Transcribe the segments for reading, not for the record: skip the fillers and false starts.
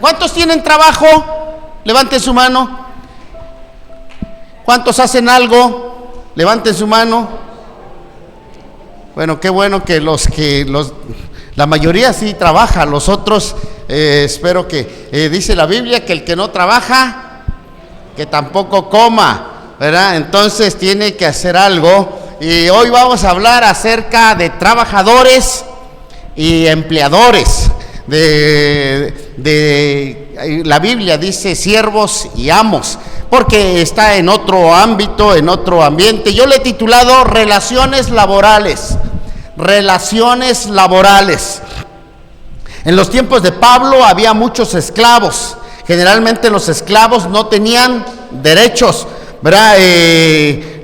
¿Cuántos tienen trabajo? Levanten su mano. ¿Cuántos hacen algo? Levanten su mano. Bueno, qué bueno que la mayoría sí trabaja, los otros espero que, dice la Biblia que el que no trabaja, que tampoco coma, ¿verdad? Entonces tiene que hacer algo. Y hoy vamos a hablar acerca de trabajadores y empleadores. La Biblia dice siervos y amos, porque está en otro ámbito, en otro ambiente. Yo le he titulado relaciones laborales. Relaciones laborales. En los tiempos de Pablo había muchos esclavos. Generalmente los esclavos no tenían derechos, ¿verdad?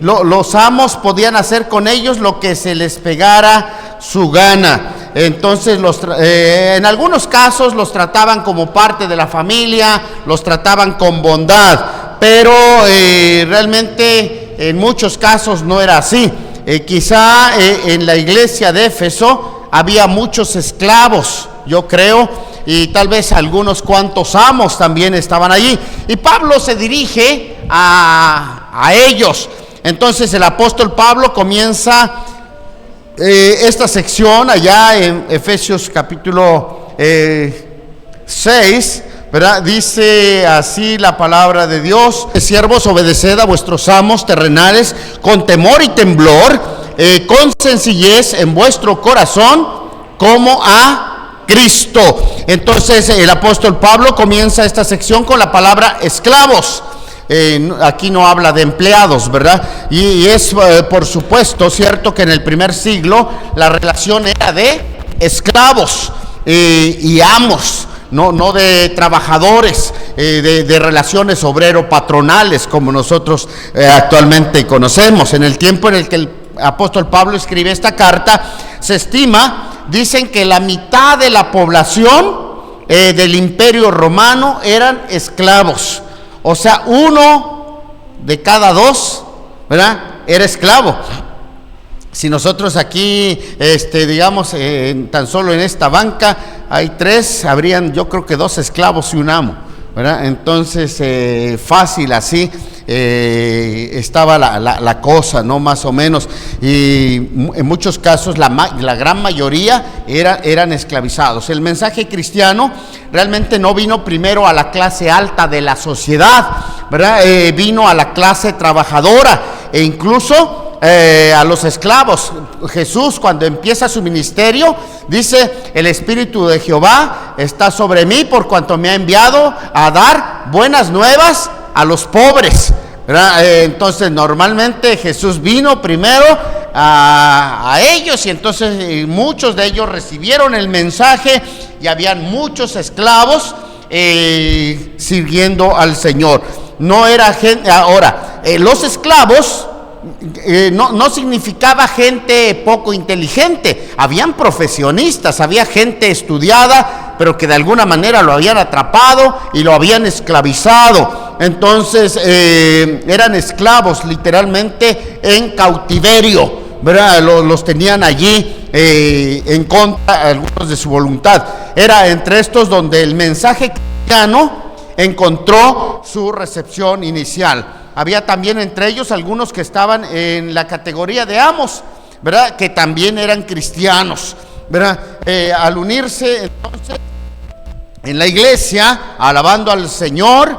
Los amos podían hacer con ellos lo que se les pegara su gana. Entonces en algunos casos los trataban como parte de la familia, los trataban con bondad, pero realmente en muchos casos no era así. Quizá en la iglesia de Éfeso había muchos esclavos, yo creo, y tal vez algunos cuantos amos también estaban allí. Y Pablo se dirige a ellos. Entonces el apóstol Pablo comienza esta sección allá en Efesios capítulo 6, ¿verdad? Dice así la palabra de Dios: siervos, obedeced a vuestros amos terrenales con temor y temblor, con sencillez en vuestro corazón, como a Cristo. Entonces el apóstol Pablo comienza esta sección con la palabra esclavos. Aquí no habla de empleados, ¿verdad? Y es por supuesto cierto que en el primer siglo la relación era de esclavos y amos, no de trabajadores, de relaciones obrero-patronales como nosotros actualmente conocemos. En el tiempo en el que el apóstol Pablo escribe esta carta, se estima, dicen que la mitad de la población del imperio romano eran esclavos. O sea, 1 de cada 2, ¿verdad?, era esclavo. Si nosotros aquí, digamos, tan solo en esta banca hay 3, habrían yo creo que 2 esclavos y un amo, ¿verdad? Entonces, fácil así estaba la cosa, ¿no? Más o menos. Y en muchos casos la gran mayoría eran esclavizados. El mensaje cristiano realmente no vino primero a la clase alta de la sociedad, ¿verdad? Vino a la clase trabajadora e incluso a los esclavos. Jesús, cuando empieza su ministerio, dice: el Espíritu de Jehová está sobre mí, por cuanto me ha enviado a dar buenas nuevas a los pobres, ¿verdad? Entonces normalmente Jesús vino primero a ellos, y entonces muchos de ellos recibieron el mensaje, y habían muchos esclavos sirviendo al Señor. No era gente. Ahora, los esclavos no significaba gente poco inteligente. Habían profesionistas, había gente estudiada, pero que de alguna manera lo habían atrapado y lo habían esclavizado. Entonces eran esclavos literalmente en cautiverio, ¿verdad? Los tenían allí en contra, algunos de su voluntad. Era entre estos donde el mensaje cristiano encontró su recepción inicial. Había también entre ellos algunos que estaban en la categoría de amos, ¿verdad?, que también eran cristianos, ¿verdad? Al unirse entonces en la iglesia, alabando al Señor,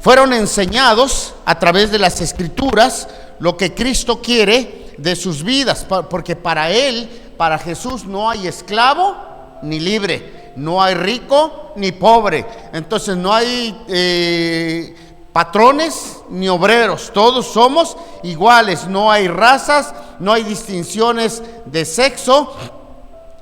fueron enseñados a través de las Escrituras lo que Cristo quiere de sus vidas, porque para Jesús no hay esclavo ni libre, no hay rico ni pobre. Entonces no hay patrones ni obreros, todos somos iguales, no hay razas, no hay distinciones de sexo.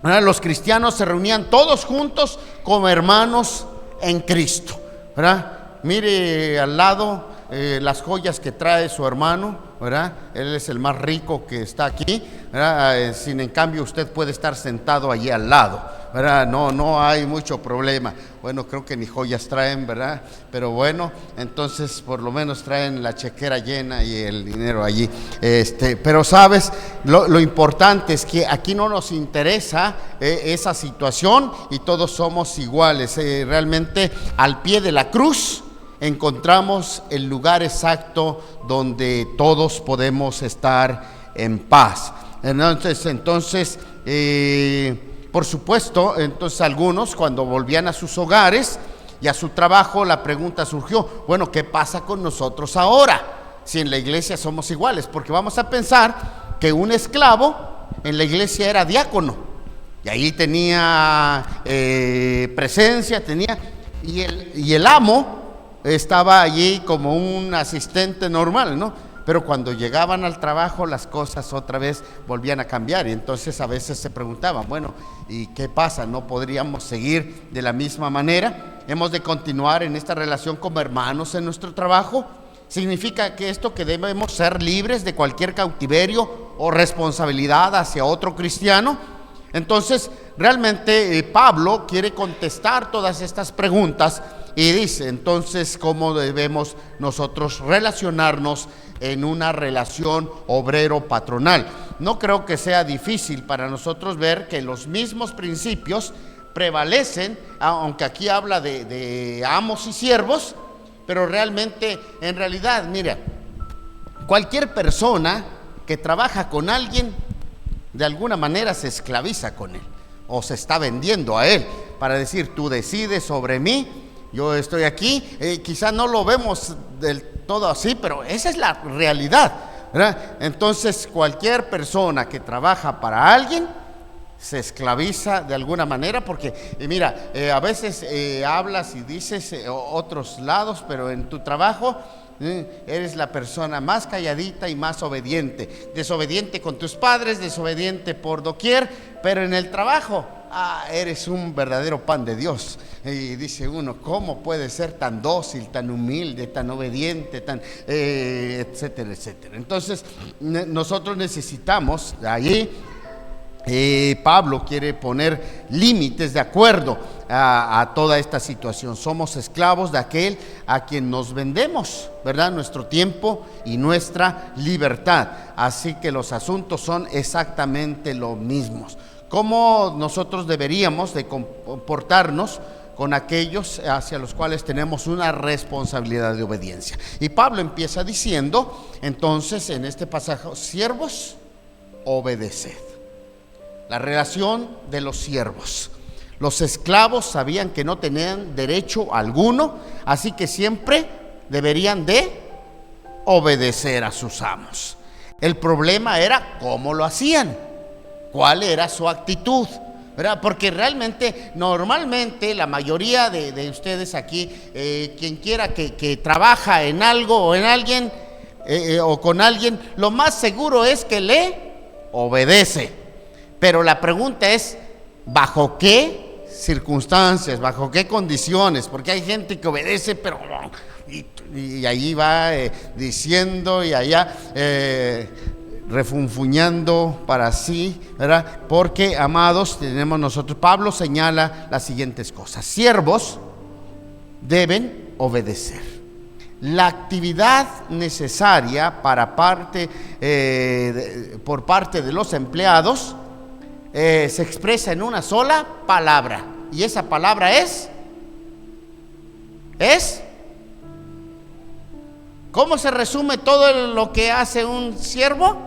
Los cristianos se reunían todos juntos como hermanos en Cristo, ¿verdad? Mire al lado las joyas que trae su hermano, ¿verdad? Él es el más rico que está aquí, ¿verdad? En cambio usted puede estar sentado allí al lado, ¿verdad? No hay mucho problema. Bueno, creo que ni joyas traen, ¿verdad? Pero bueno, entonces por lo menos traen la chequera llena y el dinero allí. Pero sabes, lo importante es que aquí no nos interesa esa situación y todos somos iguales. Realmente al pie de la cruz encontramos el lugar exacto donde todos podemos estar en paz. Entonces, por supuesto, entonces algunos cuando volvían a sus hogares y a su trabajo, la pregunta surgió, bueno, ¿qué pasa con nosotros ahora? Si en la iglesia somos iguales, porque vamos a pensar que un esclavo en la iglesia era diácono, y ahí tenía presencia, y el amo estaba allí como un asistente normal, ¿no? Pero cuando llegaban al trabajo las cosas otra vez volvían a cambiar, y entonces a veces se preguntaban, bueno, ¿y qué pasa? ¿No podríamos seguir de la misma manera? ¿Hemos de continuar en esta relación como hermanos en nuestro trabajo? ¿Significa que esto que debemos ser libres de cualquier cautiverio o responsabilidad hacia otro cristiano? Entonces, realmente Pablo quiere contestar todas estas preguntas y dice, entonces, ¿cómo debemos nosotros relacionarnos en una relación obrero-patronal? No creo que sea difícil para nosotros ver que los mismos principios prevalecen, aunque aquí habla de amos y siervos, pero realmente, en realidad, mira, cualquier persona que trabaja con alguien, de alguna manera se esclaviza con él, o se está vendiendo a él, para decir, tú decides sobre mí, yo estoy aquí. Quizá no lo vemos del todo así, pero esa es la realidad, ¿verdad? Entonces, cualquier persona que trabaja para alguien se esclaviza de alguna manera, porque mira, a veces hablas y dices otros lados, pero en tu trabajo eres la persona más calladita y más obediente, desobediente con tus padres, desobediente por doquier, pero en el trabajo eres un verdadero pan de Dios. Y dice uno, ¿cómo puede ser tan dócil, tan humilde, tan obediente, etcétera, etcétera? Entonces, nosotros necesitamos allí. Pablo quiere poner límites de acuerdo a toda esta situación. Somos esclavos de aquel a quien nos vendemos, ¿verdad? Nuestro tiempo y nuestra libertad. Así que los asuntos son exactamente los mismos. ¿Cómo nosotros deberíamos de comportarnos con aquellos hacia los cuales tenemos una responsabilidad de obediencia? Y Pablo empieza diciendo, entonces, en este pasaje, siervos, obedeced. La relación de los siervos. Los esclavos sabían que no tenían derecho alguno, así que siempre deberían de obedecer a sus amos. El problema era cómo lo hacían, cuál era su actitud, ¿verdad? Porque realmente, normalmente, la mayoría de ustedes aquí, quien quiera que trabaja en algo o en alguien o con alguien, lo más seguro es que le obedece. Pero la pregunta es, ¿bajo qué circunstancias, bajo qué condiciones? Porque hay gente que obedece, pero y ahí va diciendo y allá refunfuñando para sí, ¿verdad? Porque, amados, tenemos nosotros, Pablo señala las siguientes cosas. Siervos deben obedecer. La actividad necesaria por parte de los empleados se expresa en una sola palabra, y esa palabra es ¿cómo se resume todo lo que hace un siervo?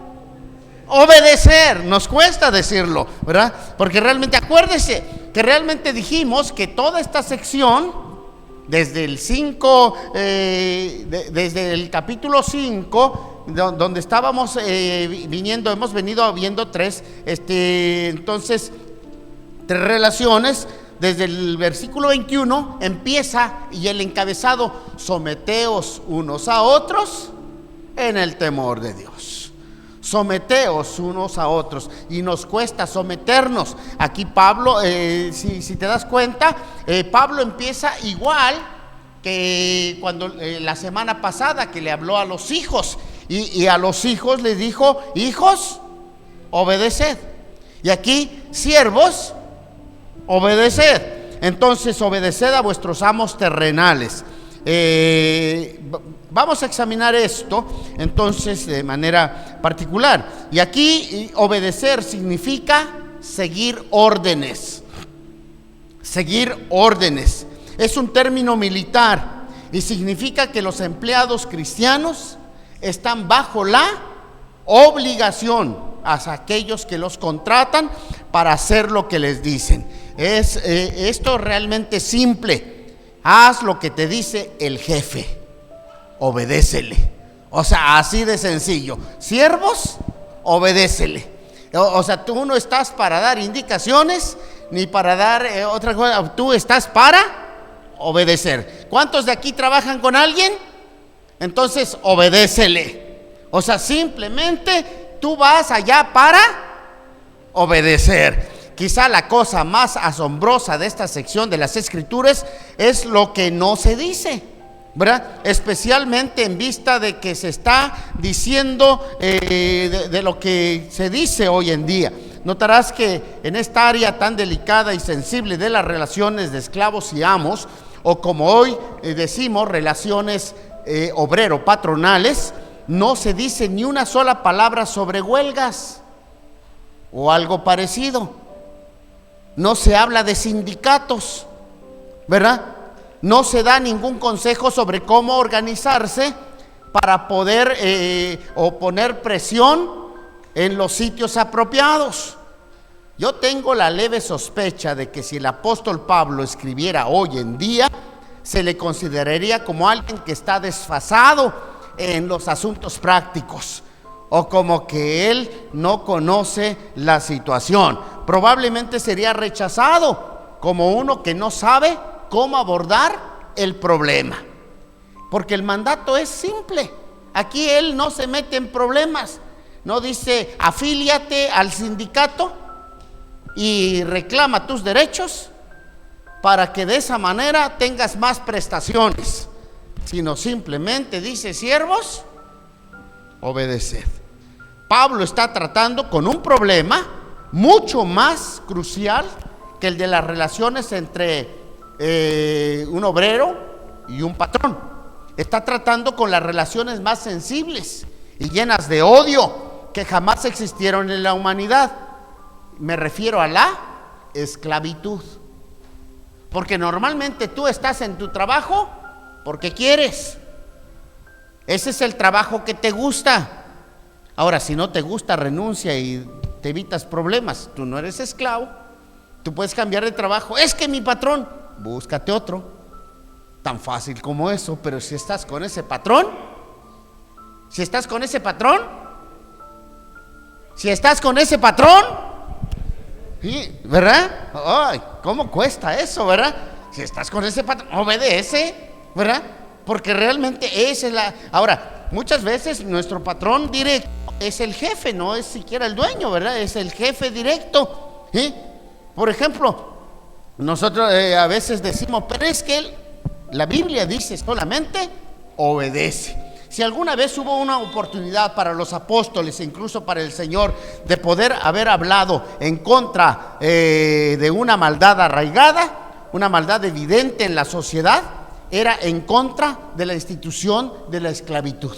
Obedecer. Nos cuesta decirlo, ¿verdad? Porque realmente, acuérdese que realmente dijimos que toda esta sección, desde el 5, desde el capítulo 5, donde estábamos hemos venido viendo tres relaciones. Desde el versículo 21 empieza, y el encabezado, someteos unos a otros en el temor de Dios. Someteos unos a otros, y nos cuesta someternos. Aquí Pablo, si te das cuenta, Pablo empieza igual que cuando la semana pasada, que le habló a los hijos, y a los hijos les dijo, hijos, obedeced. Y aquí, siervos, Obedeced. Entonces, obedeced a vuestros amos terrenales. Vamos a examinar esto entonces de manera particular. Y aquí obedecer significa seguir órdenes. Seguir órdenes. Es un término militar y significa que los empleados cristianos están bajo la obligación a aquellos que los contratan para hacer lo que les dicen. Esto es realmente simple. Haz lo que te dice el jefe, obedécele. O sea, así de sencillo. Siervos, obedécele. O sea, tú no estás para dar indicaciones ni para dar otra cosa. Tú estás para obedecer. ¿Cuántos de aquí trabajan con alguien? Entonces, obedécele. O sea, simplemente tú vas allá para obedecer. Quizá la cosa más asombrosa de esta sección de las Escrituras es lo que no se dice, ¿verdad? Especialmente en vista de que se está diciendo de lo que se dice hoy en día. Notarás que en esta área tan delicada y sensible de las relaciones de esclavos y amos, o como hoy decimos, relaciones obrero-patronales, no se dice ni una sola palabra sobre huelgas o algo parecido. No se habla de sindicatos, ¿verdad? No se da ningún consejo sobre cómo organizarse para poder o poner presión en los sitios apropiados. Yo tengo la leve sospecha de que si el apóstol Pablo escribiera hoy en día, se le consideraría como alguien que está desfasado en los asuntos prácticos, o como que él no conoce la situación. Probablemente sería rechazado como uno que no sabe cómo abordar el problema, porque el mandato es simple. Aquí él no se mete en problemas, no dice afíliate al sindicato y reclama tus derechos para que de esa manera tengas más prestaciones, sino simplemente dice: siervos, obedeced. Pablo está tratando con un problema mucho más crucial que el de las relaciones entre un obrero y un patrón. Está tratando con las relaciones más sensibles y llenas de odio que jamás existieron en la humanidad. Me refiero a la esclavitud. Porque normalmente tú estás en tu trabajo porque quieres. Ese es el trabajo que te gusta. Ahora, si no te gusta, renuncia y te evitas problemas. Tú no eres esclavo. Tú puedes cambiar de trabajo. Es que mi patrón, búscate otro. Tan fácil como eso. Pero si estás con ese patrón, si estás con ese patrón, sí, ¿verdad? Ay, ¿cómo cuesta eso, verdad? Si estás con ese patrón, obedece, ¿verdad? Porque realmente esa es la... Ahora, muchas veces nuestro patrón directo es el jefe, no es siquiera el dueño, ¿verdad? Es el jefe directo, ¿sí? Por ejemplo, nosotros a veces decimos, pero es que la Biblia dice solamente obedece. Si alguna vez hubo una oportunidad para los apóstoles, incluso para el Señor, de poder haber hablado en contra de una maldad arraigada, una maldad evidente en la sociedad, era en contra de la institución de la esclavitud.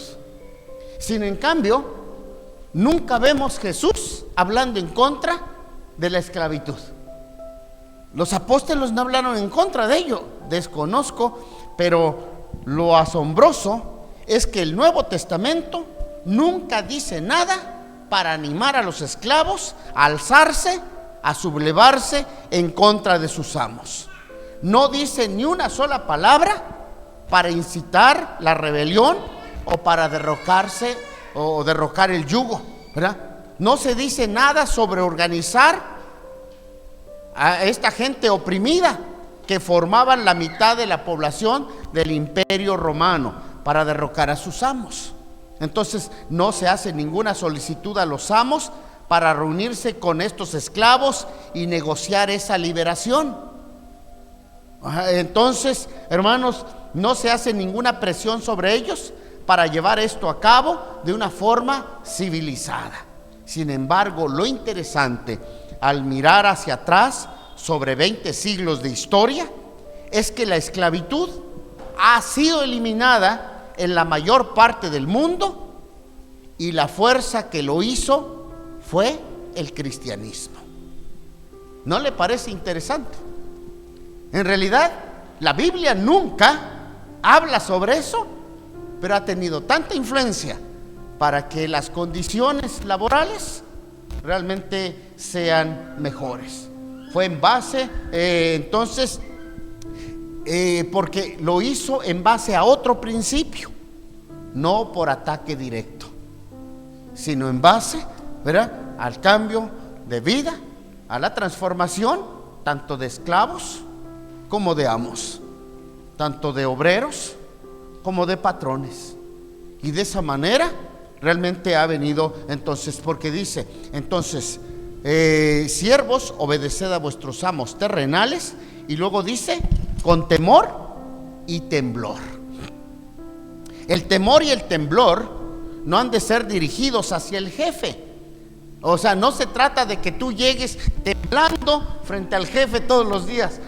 Sin en cambio, nunca vemos Jesús hablando en contra de la esclavitud. Los apóstoles no hablaron en contra de ello. Desconozco, pero lo asombroso es que el Nuevo Testamento nunca dice nada para animar a los esclavos a alzarse, a sublevarse en contra de sus amos. No dice ni una sola palabra para incitar la rebelión o para derrocarse o derrocar el yugo, ¿verdad? No se dice nada sobre organizar a esta gente oprimida que formaban la mitad de la población del Imperio Romano para derrocar a sus amos. Entonces no se hace ninguna solicitud a los amos para reunirse con estos esclavos y negociar esa liberación. Entonces, hermanos, no se hace ninguna presión sobre ellos para llevar esto a cabo de una forma civilizada. Sin embargo, lo interesante al mirar hacia atrás sobre 20 siglos de historia es que la esclavitud ha sido eliminada en la mayor parte del mundo y la fuerza que lo hizo fue el cristianismo. ¿No le parece interesante? En realidad, la Biblia nunca habla sobre eso, pero ha tenido tanta influencia para que las condiciones laborales realmente sean mejores. Fue en base, porque lo hizo en base a otro principio, no por ataque directo, sino en base, ¿verdad?, al cambio de vida, a la transformación tanto de esclavos como de amos, tanto de obreros como de patrones. Y de esa manera realmente ha venido, entonces, porque dice, entonces, siervos, obedeced a vuestros amos terrenales, y luego dice, con temor y temblor. El temor y el temblor no han de ser dirigidos hacia el jefe. O sea, no se trata de que tú llegues temblando frente al jefe todos los días,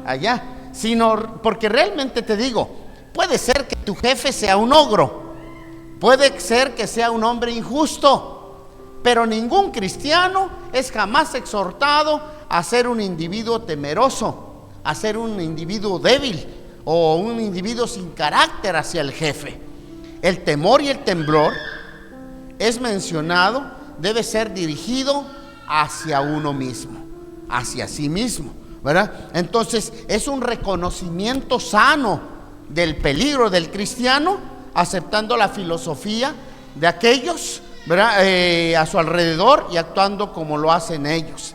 allá, sino porque realmente te digo, puede ser que tu jefe sea un ogro, puede ser que sea un hombre injusto, pero ningún cristiano es jamás exhortado a ser un individuo temeroso, a ser un individuo débil o un individuo sin carácter hacia el jefe. El temor y el temblor es mencionado, debe ser dirigido hacia uno mismo, hacia sí mismo, ¿verdad? Entonces es un reconocimiento sano del peligro del cristiano, aceptando la filosofía de aquellos, ¿verdad?, a su alrededor, y actuando como lo hacen ellos,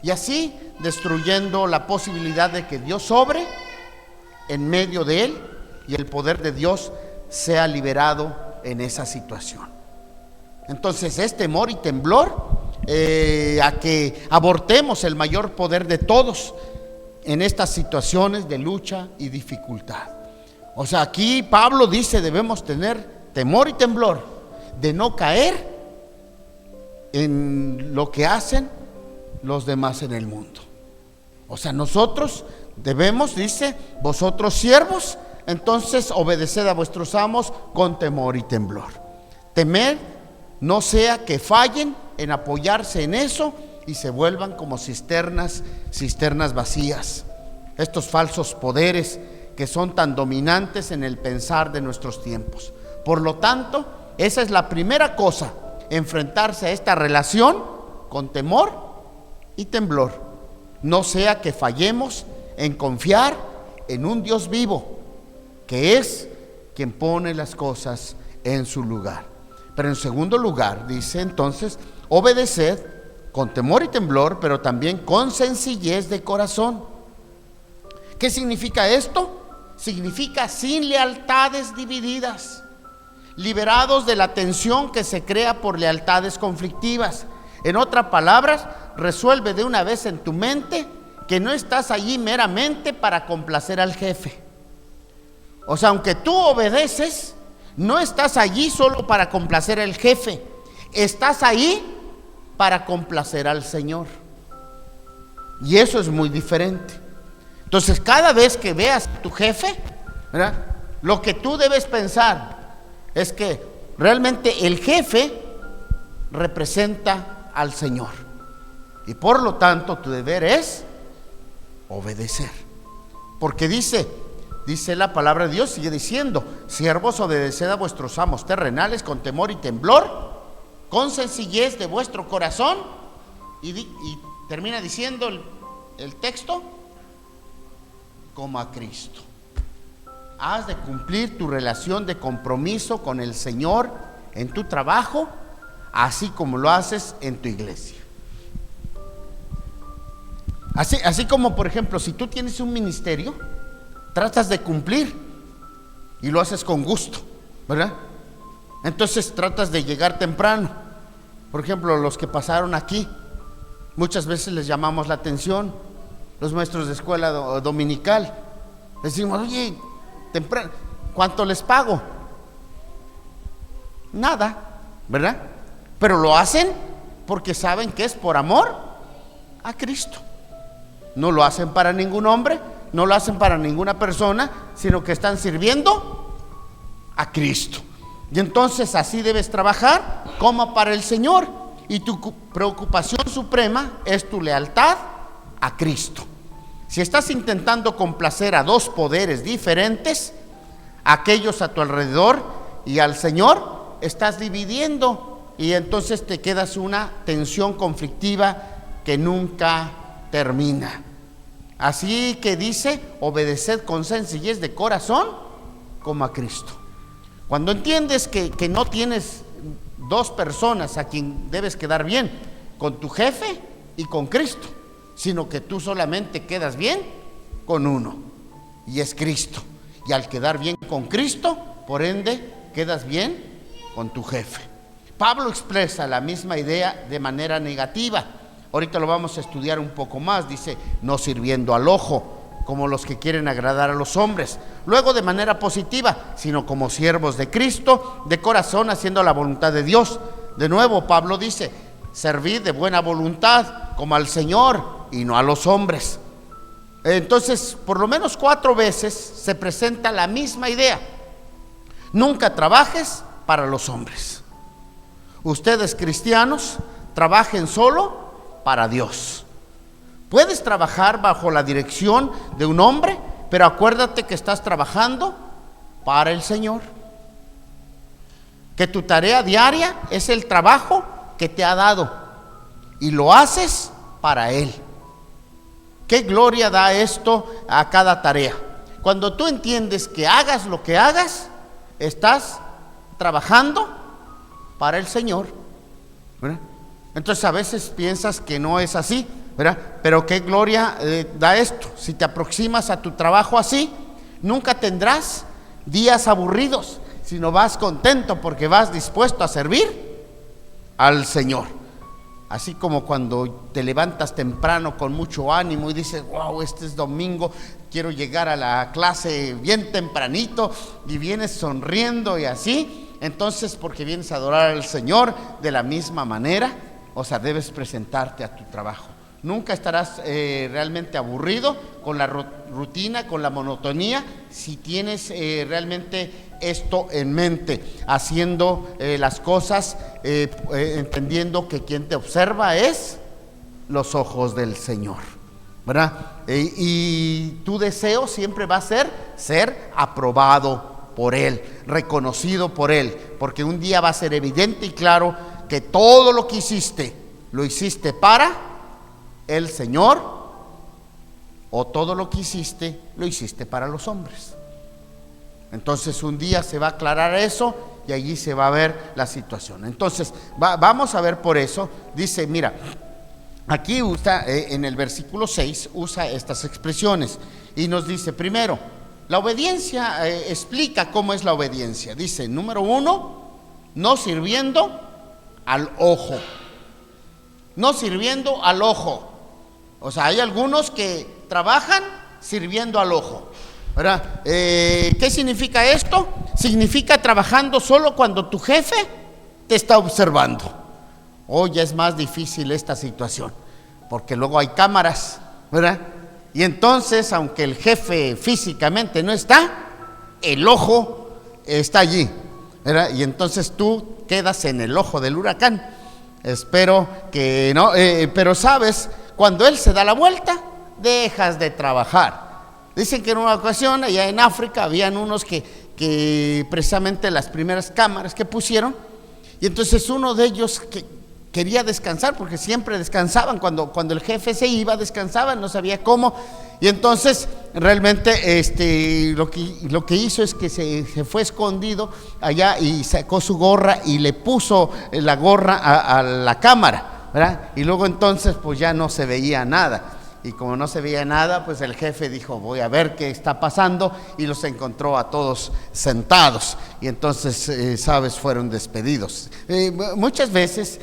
y así destruyendo la posibilidad de que Dios obre en medio de él y el poder de Dios sea liberado en esa situación. Entonces es temor y temblor a que abortemos el mayor poder de todos en estas situaciones de lucha y dificultad. O sea, aquí Pablo dice, debemos tener temor y temblor de no caer en lo que hacen los demás en el mundo. O sea, nosotros debemos, dice, vosotros siervos, entonces obedeced a vuestros amos con temor y temblor. Temer no sea que fallen en apoyarse en eso y se vuelvan como cisternas vacías. Estos falsos poderes que son tan dominantes en el pensar de nuestros tiempos. Por lo tanto, esa es la primera cosa, enfrentarse a esta relación con temor y temblor. No sea que fallemos en confiar en un Dios vivo, que es quien pone las cosas en su lugar. Pero en segundo lugar, dice entonces, obedeced con temor y temblor, pero también con sencillez de corazón. ¿Qué significa esto? Significa sin lealtades divididas, liberados de la tensión que se crea por lealtades conflictivas. En otras palabras, resuelve de una vez en tu mente que no estás allí meramente para complacer al jefe. O sea, aunque tú obedeces, no estás allí solo para complacer al jefe, estás ahí para complacer al Señor. Y eso es muy diferente. Entonces, cada vez que veas a tu jefe, ¿verdad?, lo que tú debes pensar es que realmente el jefe representa al Señor. Y por lo tanto, tu deber es obedecer. Porque dice la palabra de Dios, sigue diciendo, siervos, obedeced a vuestros amos terrenales con temor y temblor, con sencillez de vuestro corazón, y termina diciendo el texto, como a Cristo. Has de cumplir tu relación de compromiso con el Señor en tu trabajo, así como lo haces en tu iglesia. Así como, por ejemplo, si tú tienes un ministerio, tratas de cumplir y lo haces con gusto, ¿verdad? Entonces tratas de llegar temprano. Por ejemplo, los que pasaron aquí, muchas veces les llamamos la atención, los maestros de escuela dominical. Les decimos, oye, temprano, ¿cuánto les pago? Nada, ¿verdad? Pero lo hacen porque saben que es por amor a Cristo. No lo hacen para ningún hombre, no lo hacen para ninguna persona, sino que están sirviendo a Cristo. Y entonces así debes trabajar como para el Señor. Y tu preocupación suprema es tu lealtad a Cristo. Si estás intentando complacer a dos poderes diferentes, aquellos a tu alrededor y al Señor, estás dividiendo, y entonces te quedas una tensión conflictiva que nunca termina. Así que dice: obedeced con sencillez de corazón como a Cristo. Cuando entiendes que no tienes dos personas a quien debes quedar bien, con tu jefe y con Cristo, sino que tú solamente quedas bien con uno, y es Cristo. Y al quedar bien con Cristo, por ende, quedas bien con tu jefe. Pablo expresa la misma idea de manera negativa. Ahorita lo vamos a estudiar un poco más. Dice: no sirviendo al ojo, como los que quieren agradar a los hombres. Luego de manera positiva, sino como siervos de Cristo, de corazón, haciendo la voluntad de Dios. De nuevo Pablo dice: servid de buena voluntad, como al Señor y no a los hombres. Entonces, por lo menos 4 veces se presenta la misma idea: nunca trabajes para los hombres. Ustedes, cristianos, trabajen solo para Dios. Puedes trabajar bajo la dirección de un hombre, pero acuérdate que estás trabajando para el Señor. Que tu tarea diaria es el trabajo que te ha dado y lo haces para Él. ¿Qué gloria da esto a cada tarea? Cuando tú entiendes que hagas lo que hagas, estás trabajando para el Señor, ¿verdad? Entonces a veces piensas que no es así, ¿verdad? Pero qué gloria da esto. Si te aproximas a tu trabajo así, nunca tendrás días aburridos, sino vas contento porque vas dispuesto a servir al Señor. Así como cuando te levantas temprano con mucho ánimo y dices: wow, este es domingo, quiero llegar a la clase bien tempranito, y vienes sonriendo y así. Entonces, porque vienes a adorar al Señor, de la misma manera, o sea, debes presentarte a tu trabajo. Nunca estarás realmente aburrido con la rutina, con la monotonía, si tienes realmente esto en mente, haciendo las cosas, entendiendo que quien te observa es los ojos del Señor, ¿verdad? Y tu deseo siempre va a ser aprobado por Él, reconocido por Él, porque un día va a ser evidente y claro que todo lo que hiciste, lo hiciste para el Señor, o todo lo que hiciste, lo hiciste para los hombres. Entonces un día se va a aclarar eso y allí se va a ver la situación. Entonces vamos a ver por eso. Dice, mira, aquí usa en el versículo 6 usa estas expresiones y nos dice: primero, la obediencia, explica cómo es la obediencia. Dice, número 1, no sirviendo al ojo. No sirviendo al ojo. O sea, hay algunos que trabajan sirviendo al ojo, ¿verdad? ¿Qué significa esto? Significa trabajando solo cuando tu jefe te está observando. Hoy ya es más difícil esta situación, porque luego hay cámaras, ¿verdad? Y entonces, aunque el jefe físicamente no está, el ojo está allí, ¿verdad? Y entonces tú quedas en el ojo del huracán. Espero que no, pero sabes, cuando él se da la vuelta, dejas de trabajar. Dicen que en una ocasión allá en África habían unos que precisamente las primeras cámaras que pusieron, y entonces uno de ellos que quería descansar, porque siempre descansaban, cuando el jefe se iba, descansaban, no sabía cómo, y entonces realmente lo que hizo es que se fue escondido allá y sacó su gorra y le puso la gorra a la cámara, ¿verdad? Y luego entonces pues ya no se veía nada. Y como no se veía nada, pues el jefe dijo: voy a ver qué está pasando, y los encontró a todos sentados, y entonces, sabes, fueron despedidos. Muchas veces,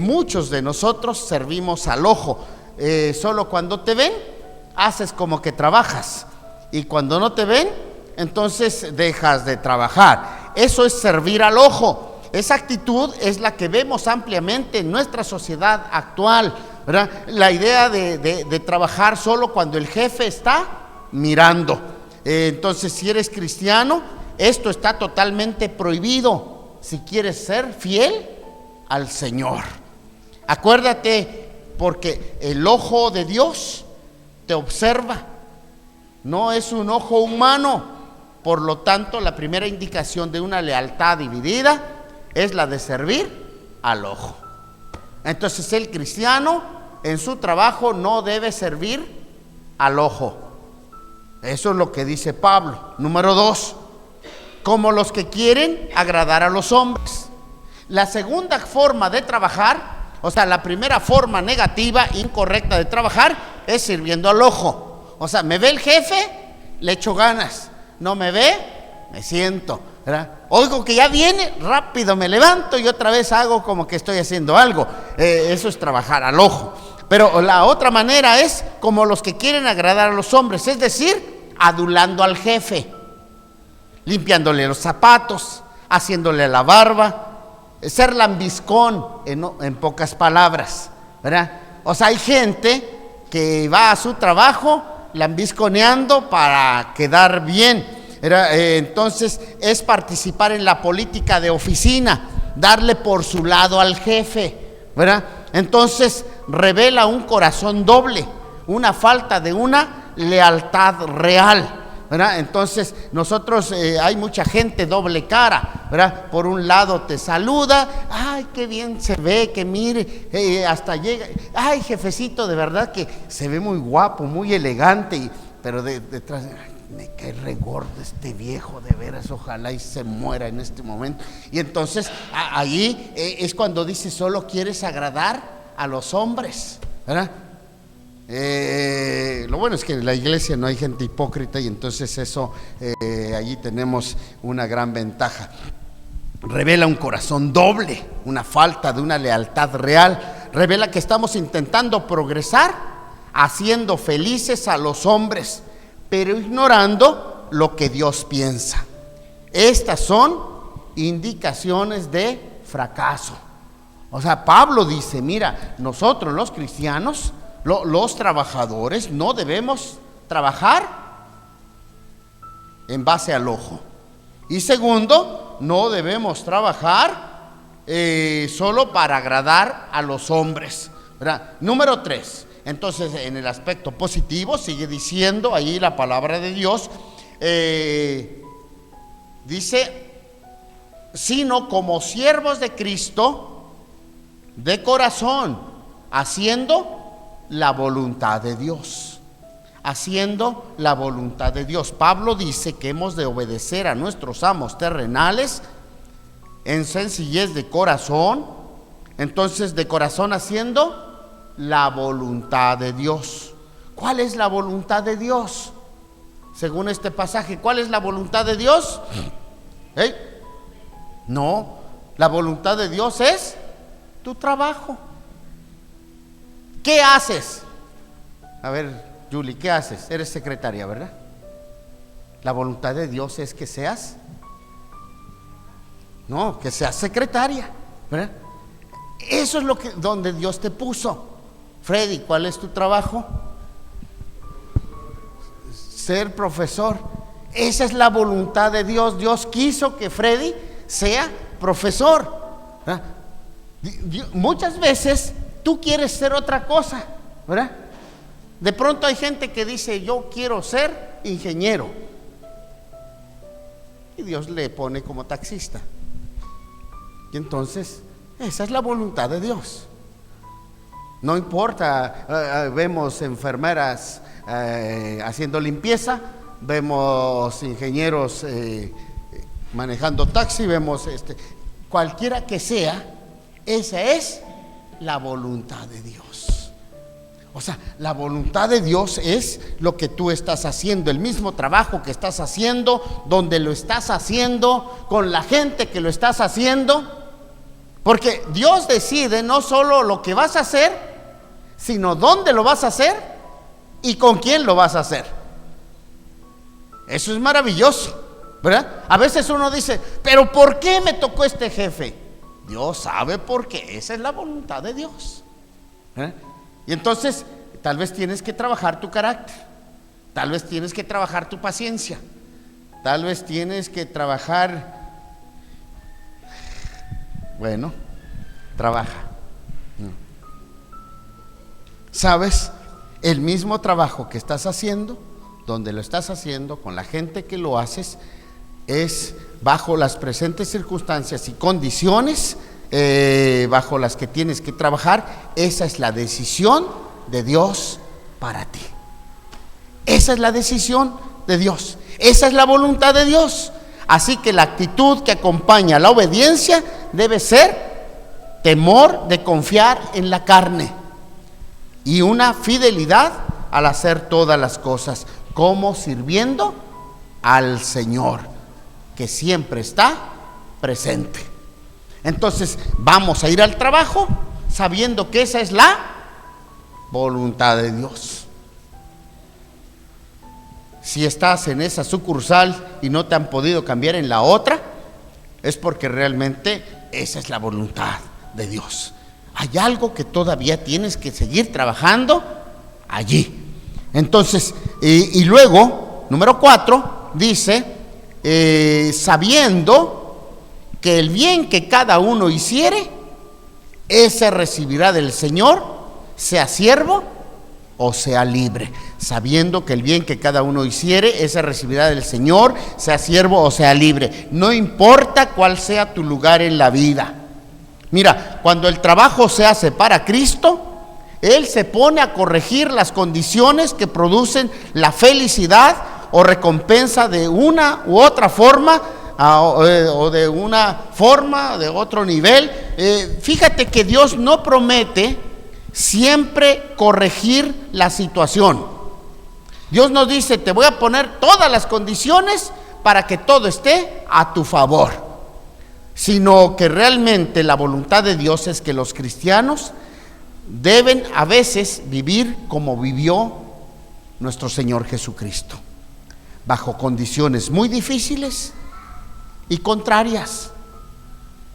muchos de nosotros servimos al ojo. Solo cuando te ven, haces como que trabajas, y cuando no te ven, entonces dejas de trabajar. Eso es servir al ojo. Esa actitud es la que vemos ampliamente en nuestra sociedad actual. ¿verdad? La idea de trabajar solo cuando el jefe está mirando. Entonces, si eres cristiano, esto está totalmente prohibido si quieres ser fiel al Señor. Acuérdate, porque el ojo de Dios te observa, no es un ojo humano. Por lo tanto, la primera indicación de una lealtad dividida es la de servir al ojo. Entonces, el cristiano en su trabajo no debe servir al ojo. Eso es lo que dice Pablo. Número 2, como los que quieren agradar a los hombres. La segunda forma de trabajar, o sea, la primera forma negativa, incorrecta de trabajar, es sirviendo al ojo. O sea, me ve el jefe, le echo ganas. No me ve, me siento, ¿verdad? Oigo que ya viene, rápido me levanto y otra vez hago como que estoy haciendo algo. Eso es trabajar al ojo. Pero la otra manera es como los que quieren agradar a los hombres, es decir, adulando al jefe, limpiándole los zapatos, haciéndole la barba, ser lambiscón, en pocas palabras, ¿verdad? O sea, hay gente que va a su trabajo lambisconeando para quedar bien. Entonces es participar en la política de oficina, darle por su lado al jefe, ¿verdad? Entonces revela un corazón doble, una falta de una lealtad real, ¿verdad? Entonces nosotros, hay mucha gente doble cara, ¿verdad? Por un lado te saluda, ay, qué bien se ve, que mire, hasta llega, ay, jefecito, de verdad que se ve muy guapo, muy elegante, pero detrás, me cae regordo este viejo, de veras, ojalá y se muera en este momento. Y entonces ahí es cuando dice, solo quieres agradar a los hombres, ¿verdad? Lo bueno es que en la iglesia no hay gente hipócrita y entonces eso, allí tenemos una gran ventaja. Revela un corazón doble, una falta de una lealtad real. Revela que estamos intentando progresar, haciendo felices a los hombres, pero ignorando lo que Dios piensa. Estas son indicaciones de fracaso. O sea, Pablo dice, mira, nosotros los cristianos, los trabajadores, no debemos trabajar en base al ojo. Y segundo, no debemos trabajar solo para agradar a los hombres, ¿verdad? Número 3, entonces en el aspecto positivo sigue diciendo ahí la palabra de Dios, dice, sino como siervos de Cristo, de corazón, haciendo la voluntad de Dios, haciendo la voluntad de Dios. Pablo dice que hemos de obedecer a nuestros amos terrenales en sencillez de corazón. Entonces, de corazón haciendo la voluntad de Dios. ¿Cuál es la voluntad de Dios? Según este pasaje, ¿cuál es la voluntad de Dios? No, la voluntad de Dios es tu trabajo. ¿Qué haces? A ver, Julie, ¿qué haces? Eres secretaria, ¿verdad? La voluntad de Dios es que seas, no, que seas secretaria, ¿verdad? Eso es donde Dios te puso. Freddy, ¿cuál es tu trabajo? Ser profesor. Esa es la voluntad de Dios. Dios quiso que Freddy sea profesor, ¿verdad? Muchas veces tú quieres ser otra cosa, ¿verdad? De pronto hay gente que dice, yo quiero ser ingeniero, y Dios le pone como taxista. Y entonces esa es la voluntad de Dios. No importa, vemos enfermeras haciendo limpieza, vemos ingenieros manejando taxi, vemos cualquiera que sea, esa es la voluntad de Dios. O sea, la voluntad de Dios es lo que tú estás haciendo, el mismo trabajo que estás haciendo, donde lo estás haciendo, con la gente que lo estás haciendo. Porque Dios decide no solo lo que vas a hacer, sino dónde lo vas a hacer y con quién lo vas a hacer. Eso es maravilloso, ¿verdad? A veces uno dice, pero ¿por qué me tocó este jefe? Dios sabe por qué, esa es la voluntad de Dios, ¿verdad? Y entonces, tal vez tienes que trabajar tu carácter, tal vez tienes que trabajar tu paciencia, tal vez tienes que trabajar, bueno, trabaja. ¿Sabes? El mismo trabajo que estás haciendo, donde lo estás haciendo, con la gente que lo haces, es bajo las presentes circunstancias y condiciones bajo las que tienes que trabajar. Esa es la decisión de Dios para ti. Esa es la decisión de Dios. Esa es la voluntad de Dios. Así que la actitud que acompaña a la obediencia debe ser temor de confiar en la carne y una fidelidad al hacer todas las cosas, como sirviendo al Señor, que siempre está presente. Entonces vamos a ir al trabajo sabiendo que esa es la voluntad de Dios. Si estás en esa sucursal y no te han podido cambiar en la otra, es porque realmente esa es la voluntad de Dios. Hay algo que todavía tienes que seguir trabajando allí. Entonces, y luego, número 4, dice, sabiendo que el bien que cada uno hiciere, ese recibirá del Señor, sea siervo o sea libre. Sabiendo que el bien que cada uno hiciere, ese recibirá del Señor, sea siervo o sea libre. No importa cuál sea tu lugar en la vida. Mira, cuando el trabajo se hace para Cristo, Él se pone a corregir las condiciones que producen la felicidad o recompensa de una u otra forma, o de una forma, de otro nivel. Fíjate que Dios no promete siempre corregir la situación. Dios nos dice, te voy a poner todas las condiciones para que todo esté a tu favor. Sino que realmente la voluntad de Dios es que los cristianos deben a veces vivir como vivió nuestro Señor Jesucristo, bajo condiciones muy difíciles y contrarias,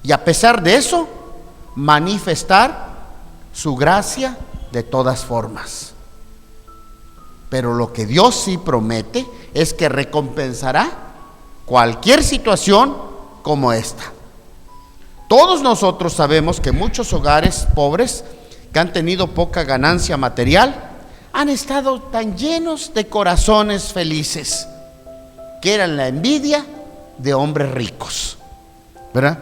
y a pesar de eso manifestar su gracia de todas formas. Pero lo que Dios sí promete es que recompensará cualquier situación como esta. Todos nosotros sabemos que muchos hogares pobres que han tenido poca ganancia material han estado tan llenos de corazones felices que eran la envidia de hombres ricos, ¿verdad?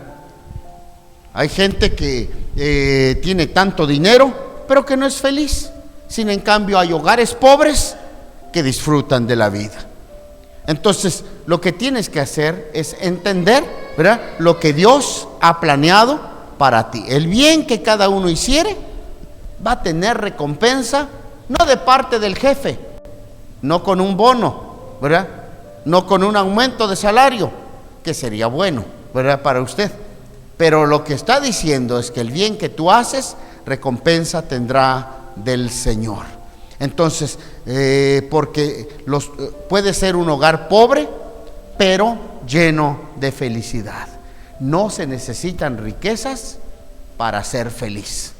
Hay gente que tiene tanto dinero pero que no es feliz. Sin en cambio hay hogares pobres que disfrutan de la vida. Entonces lo que tienes que hacer es entender, ¿verdad?, lo que Dios ha planeado para ti. El bien que cada uno hiciere va a tener recompensa, no de parte del jefe, no con un bono, ¿verdad?, no con un aumento de salario, que sería bueno, ¿verdad?, para usted. Pero lo que está diciendo es que el bien que tú haces, recompensa tendrá del Señor. Entonces, porque puede ser un hogar pobre, pero lleno de felicidad. No se necesitan riquezas para ser feliz.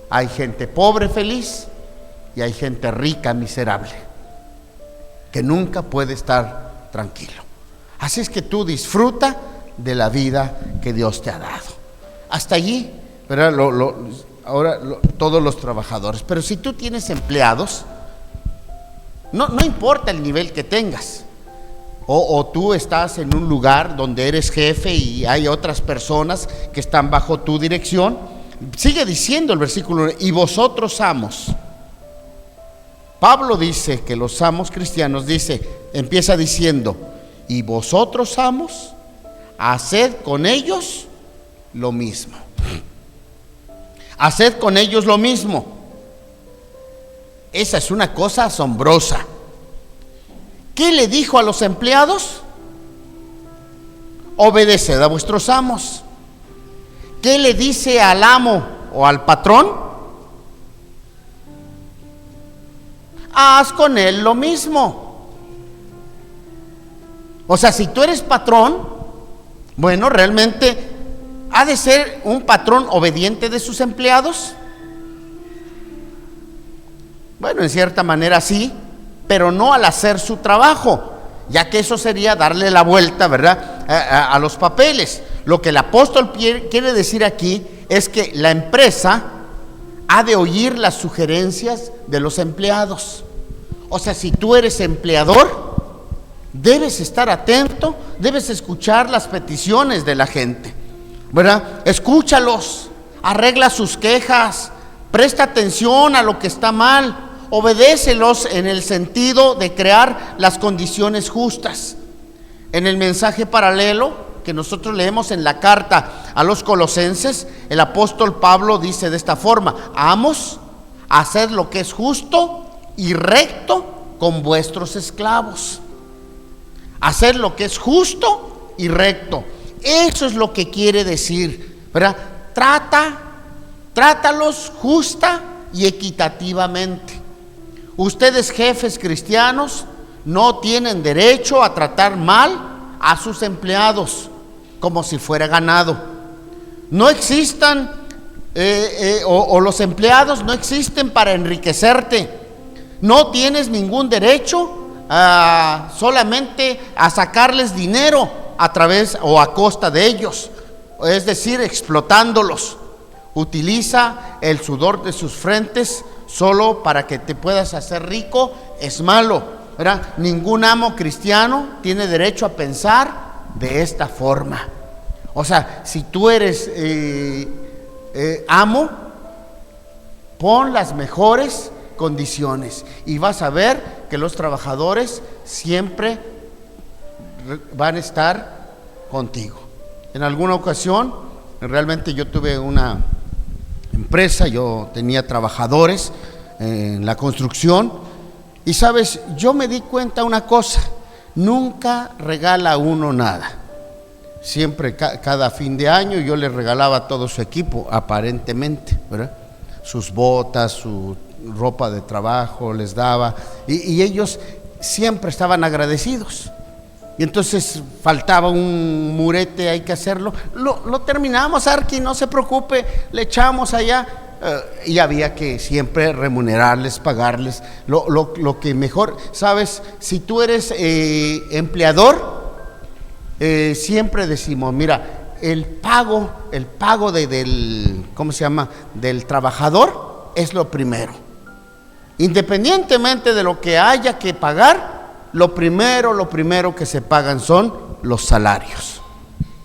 Hay gente pobre feliz y hay gente rica miserable, que nunca puede estar tranquilo. Así es que tú disfruta de la vida que Dios te ha dado. Hasta allí, ¿verdad? Todos los trabajadores. Pero si tú tienes empleados, no importa el nivel que tengas, o tú estás en un lugar donde eres jefe y hay otras personas que están bajo tu dirección, sigue diciendo el versículo 1, y vosotros amos. Pablo dice que los amos cristianos, empieza diciendo, y vosotros amos, haced con ellos lo mismo. Haced con ellos lo mismo. Esa es una cosa asombrosa. ¿Qué le dijo a los empleados? Obedeced a vuestros amos. ¿Qué le dice al amo o al patrón? Haz con él lo mismo. O sea, si tú eres patrón, bueno, realmente ¿ha de ser un patrón obediente de sus empleados? Bueno, en cierta manera sí, pero no al hacer su trabajo, ya que eso sería darle la vuelta, ¿verdad?, a los papeles. Lo que el apóstol quiere decir aquí es que la empresa ha de oír las sugerencias de los empleados. O sea, si tú eres empleador, debes estar atento, debes escuchar las peticiones de la gente, ¿verdad? Escúchalos, arregla sus quejas, presta atención a lo que está mal, obedécelos en el sentido de crear las condiciones justas. En el mensaje paralelo que nosotros leemos en la carta a los Colosenses, el apóstol Pablo dice de esta forma: amos, haced lo que es justo y recto con vuestros esclavos. Hacer lo que es justo y recto, eso es lo que quiere decir, ¿verdad? Trátalos justa y equitativamente. Ustedes, jefes cristianos, no tienen derecho a tratar mal a sus empleados como si fuera ganado. No existan los empleados no existen para enriquecerte. No tienes ningún derecho solamente a sacarles dinero a través o a costa de ellos, es decir, explotándolos. Utiliza el sudor de sus frentes solo para que te puedas hacer rico, es malo, ¿verdad? Ningún amo cristiano tiene derecho a pensar de esta forma. O sea, si tú eres amo, pon las mejores condiciones y vas a ver que los trabajadores siempre van a estar contigo. En alguna ocasión, realmente yo tuve una empresa, yo tenía trabajadores en la construcción y sabes, yo me di cuenta una cosa: nunca regala uno nada. Siempre, cada fin de año yo le regalaba todo su equipo, aparentemente, ¿verdad? Sus botas, su ropa de trabajo les daba y ellos siempre estaban agradecidos. Y entonces faltaba un murete, hay que hacerlo, lo terminamos, Arqui, no se preocupe, le echamos allá. Y había que siempre remunerarles, pagarles lo que mejor. Sabes, si tú eres empleador, siempre decimos, mira, el pago del ¿cómo se llama?, del trabajador es lo primero. Independientemente de lo que haya que pagar, lo primero que se pagan son los salarios.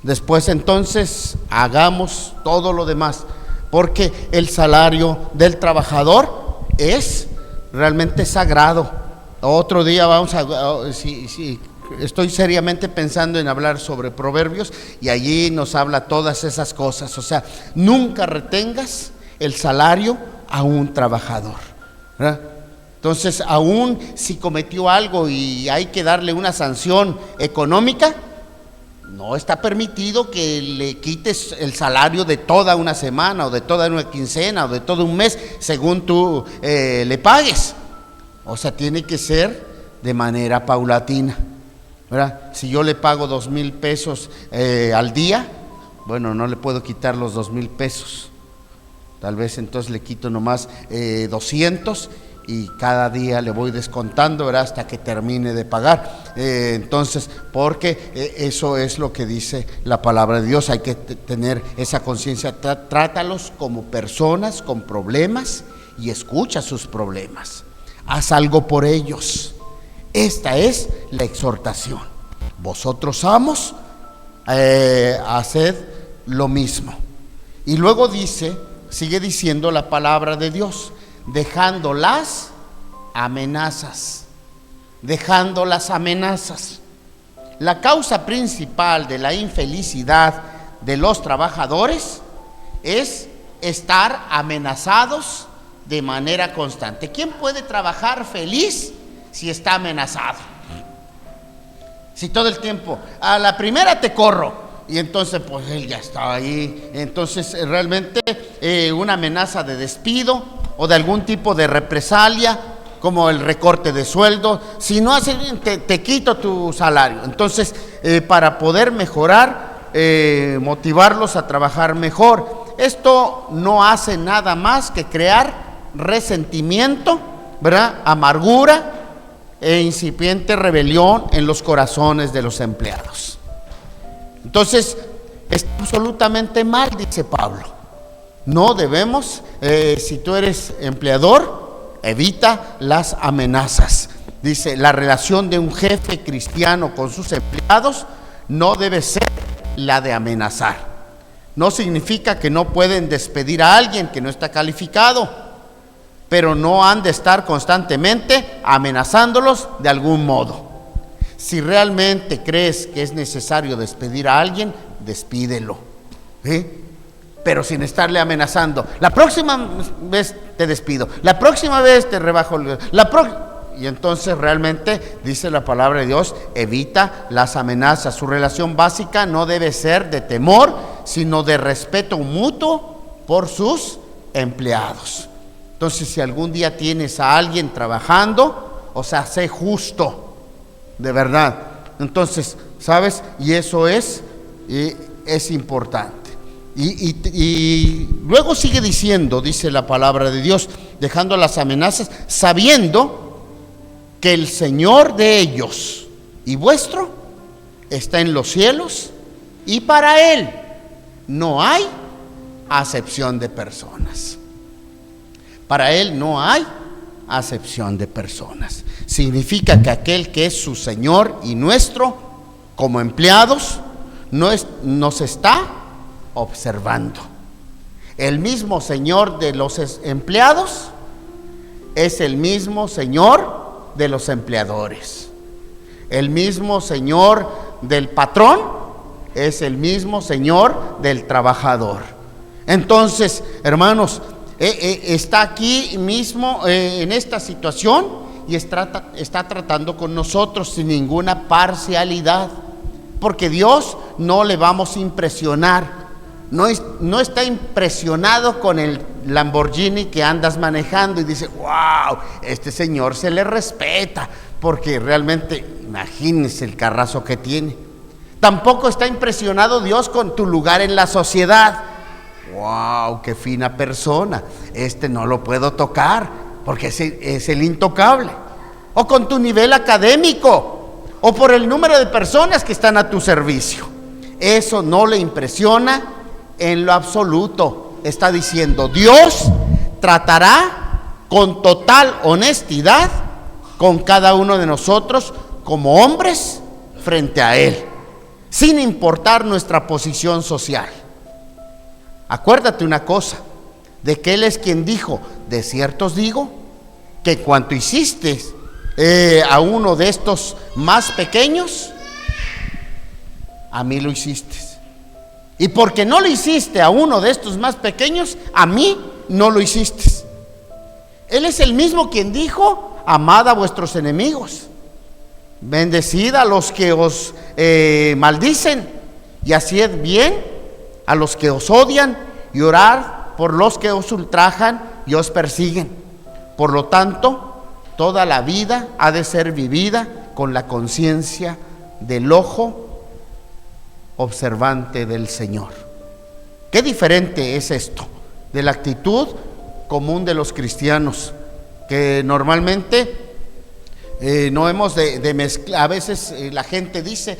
Después entonces hagamos todo lo demás, porque el salario del trabajador es realmente sagrado. Otro día estoy seriamente pensando en hablar sobre Proverbios y allí nos habla todas esas cosas. O sea, nunca retengas el salario a un trabajador, ¿verdad? Entonces, aún si cometió algo y hay que darle una sanción económica, no está permitido que le quites el salario de toda una semana o de toda una quincena o de todo un mes según tú le pagues. O sea, tiene que ser de manera paulatina, ¿verdad? Si yo le pago 2,000 pesos al día, bueno, no le puedo quitar los 2,000 pesos. Tal vez entonces le quito nomás 200 y cada día le voy descontando, ¿verdad?, hasta que termine de pagar. Entonces, porque eso es lo que dice la palabra de Dios. Hay que tener esa conciencia. Trátalos como personas con problemas y escucha sus problemas. Haz algo por ellos. Esta es la exhortación. Vosotros, amos, haced lo mismo. Y luego sigue diciendo la palabra de Dios: dejando las amenazas. La causa principal de la infelicidad de los trabajadores es estar amenazados de manera constante. ¿Quién puede trabajar feliz si está amenazado? Si todo el tiempo, a la primera te corro, y entonces pues él ya está ahí. Entonces realmente una amenaza de despido o de algún tipo de represalia, como el recorte de sueldo, si no haces bien te quito tu salario. Entonces para poder mejorar, motivarlos a trabajar mejor. Esto no hace nada más que crear resentimiento ¿verdad?, amargura e incipiente rebelión en los corazones de los empleados. Entonces, está absolutamente mal, dice Pablo. No debemos, si tú eres empleador, evita las amenazas. Dice, la relación de un jefe cristiano con sus empleados no debe ser la de amenazar. No significa que no pueden despedir a alguien que no está calificado, pero no han de estar constantemente amenazándolos de algún modo. Si realmente crees que es necesario despedir a alguien, despídelo, pero sin estarle amenazando. La próxima vez te despido, la próxima vez te rebajo, y entonces realmente, dice la palabra de Dios, evita las amenazas. Su relación básica no debe ser de temor, sino de respeto mutuo por sus empleados. Entonces, si algún día tienes a alguien trabajando, o sea, sé justo, de verdad. Entonces, ¿sabes? Y eso es importante. Y luego sigue diciendo, dice la palabra de Dios, dejando las amenazas, sabiendo que el Señor de ellos y vuestro está en los cielos, y para Él no hay acepción de personas. Para Él no hay acepción de personas. Significa que aquel que es su Señor y nuestro, como empleados, nos está observando. El mismo Señor de los empleados es el mismo Señor de los empleadores. El mismo Señor del patrón es el mismo Señor del trabajador. Entonces, hermanos, está aquí mismo en esta situación y está tratando con nosotros sin ninguna parcialidad, porque Dios no le vamos a impresionar. No está impresionado con el Lamborghini que andas manejando y dice, wow, este señor se le respeta, porque realmente, imagínense el carrazo que tiene. Tampoco está impresionado Dios con tu lugar en la sociedad. Wow, qué fina persona, no lo puedo tocar porque es el intocable. O con tu nivel académico, o por el número de personas que están a tu servicio. Eso no le impresiona en lo absoluto. Está diciendo, Dios tratará con total honestidad con cada uno de nosotros como hombres frente a Él, sin importar nuestra posición social. Acuérdate una cosa, de que Él es quien dijo, de cierto os digo, que cuanto hiciste a uno de estos más pequeños, a mí lo hiciste. Y porque no lo hiciste a uno de estos más pequeños, a mí no lo hiciste. Él es el mismo quien dijo, amad a vuestros enemigos, bendecid a los que os maldicen, y haced bien a los que os odian, y orad por los que os ultrajan y os persiguen. Por lo tanto, toda la vida ha de ser vivida con la conciencia del ojo observante del Señor. Qué diferente es esto de la actitud común de los cristianos, que normalmente no hemos de mezclar. A veces la gente dice,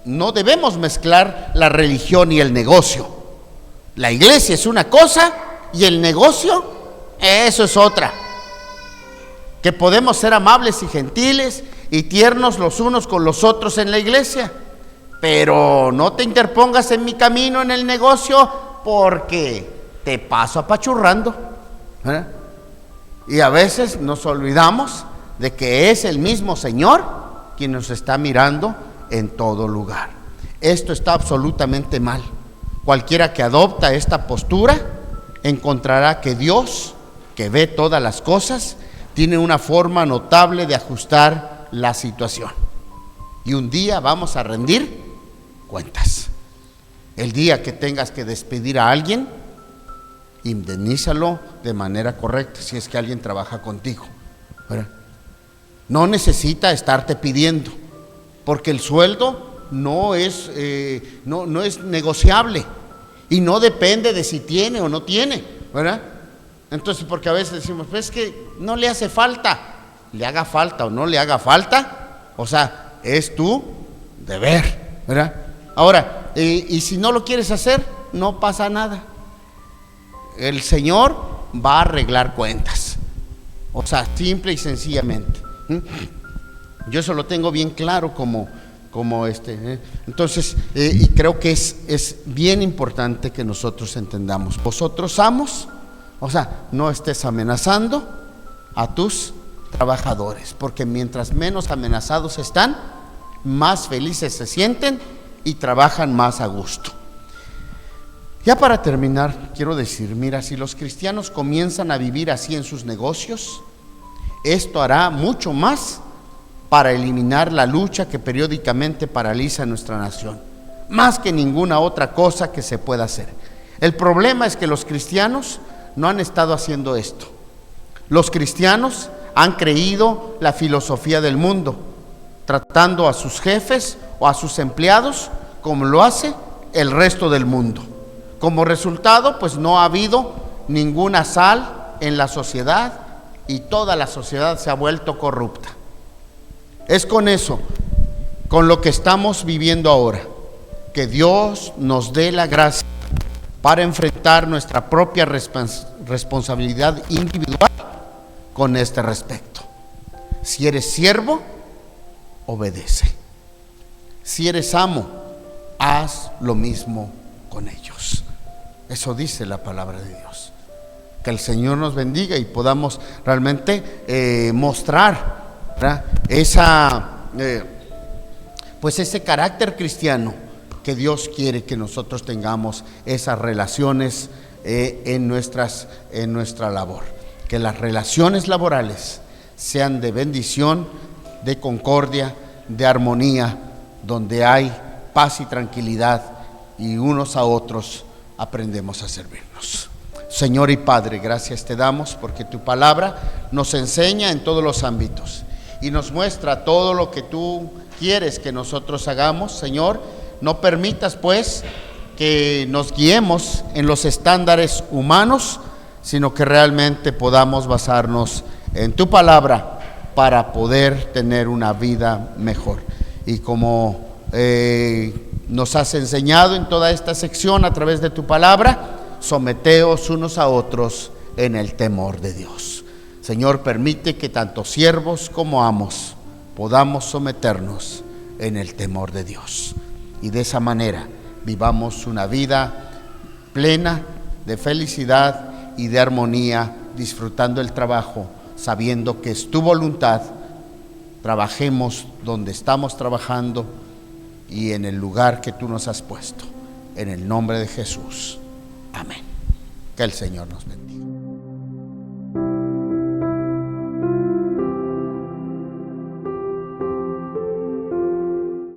no debemos mezclar la religión y el negocio. La iglesia es una cosa y el negocio, eso es otra. Que podemos ser amables y gentiles y tiernos los unos con los otros en la iglesia, pero no te interpongas en mi camino en el negocio, porque te paso apachurrando. Y a veces nos olvidamos de que es el mismo Señor quien nos está mirando en todo lugar. Esto está absolutamente mal. Cualquiera que adopta esta postura encontrará que Dios, que ve todas las cosas, tiene una forma notable de ajustar la situación. Y un día vamos a rendir cuentas. El día que tengas que despedir a alguien, indemnízalo de manera correcta, si es que alguien trabaja contigo, ¿verdad? No necesita estarte pidiendo, porque el sueldo no es negociable, y no depende de si tiene o no tiene, ¿verdad? Entonces, porque a veces decimos, pues es que no le hace falta, le haga falta o no le haga falta, o sea, es tu deber, ¿verdad? Ahora, y si no lo quieres hacer, no pasa nada. El Señor va a arreglar cuentas, o sea, simple y sencillamente. Yo eso lo tengo bien claro entonces, y creo que es bien importante que nosotros entendamos. Vosotros amos, o sea, no estés amenazando a tus trabajadores, porque mientras menos amenazados están, más felices se sienten y trabajan más a gusto. Ya para terminar, quiero decir, mira, si los cristianos comienzan a vivir así en sus negocios, esto hará mucho más para eliminar la lucha que periódicamente paraliza nuestra nación, más que ninguna otra cosa que se pueda hacer. El problema es que los cristianos no han estado haciendo esto. Los cristianos han creído la filosofía del mundo, tratando a sus jefes o a sus empleados como lo hace el resto del mundo. Como resultado, pues no ha habido ninguna sal en la sociedad y toda la sociedad se ha vuelto corrupta. Es con eso, con lo que estamos viviendo ahora, que Dios nos dé la gracia para enfrentar nuestra propia responsabilidad individual con este respecto. Si eres siervo, obedece. Si eres amo, haz lo mismo con ellos. Eso dice la palabra de Dios. Que el Señor nos bendiga y podamos realmente mostrar, ¿verdad?, ese carácter cristiano que Dios quiere que nosotros tengamos, esas relaciones en nuestra labor. Que las relaciones laborales sean de bendición, de concordia, de armonía, donde hay paz y tranquilidad y unos a otros aprendemos a servirnos. Señor y Padre, gracias te damos porque tu palabra nos enseña en todos los ámbitos y nos muestra todo lo que tú quieres que nosotros hagamos. Señor, no permitas pues que nos guiemos en los estándares humanos, sino que realmente podamos basarnos en tu palabra para poder tener una vida mejor. Y como nos has enseñado en toda esta sección a través de tu palabra, someteos unos a otros en el temor de Dios. Señor, permite que tanto siervos como amos podamos someternos en el temor de Dios. Y de esa manera vivamos una vida plena de felicidad y de armonía, disfrutando el trabajo, sabiendo que es tu voluntad. Trabajemos donde estamos trabajando y en el lugar que tú nos has puesto. En el nombre de Jesús. Amén. Que el Señor nos bendiga.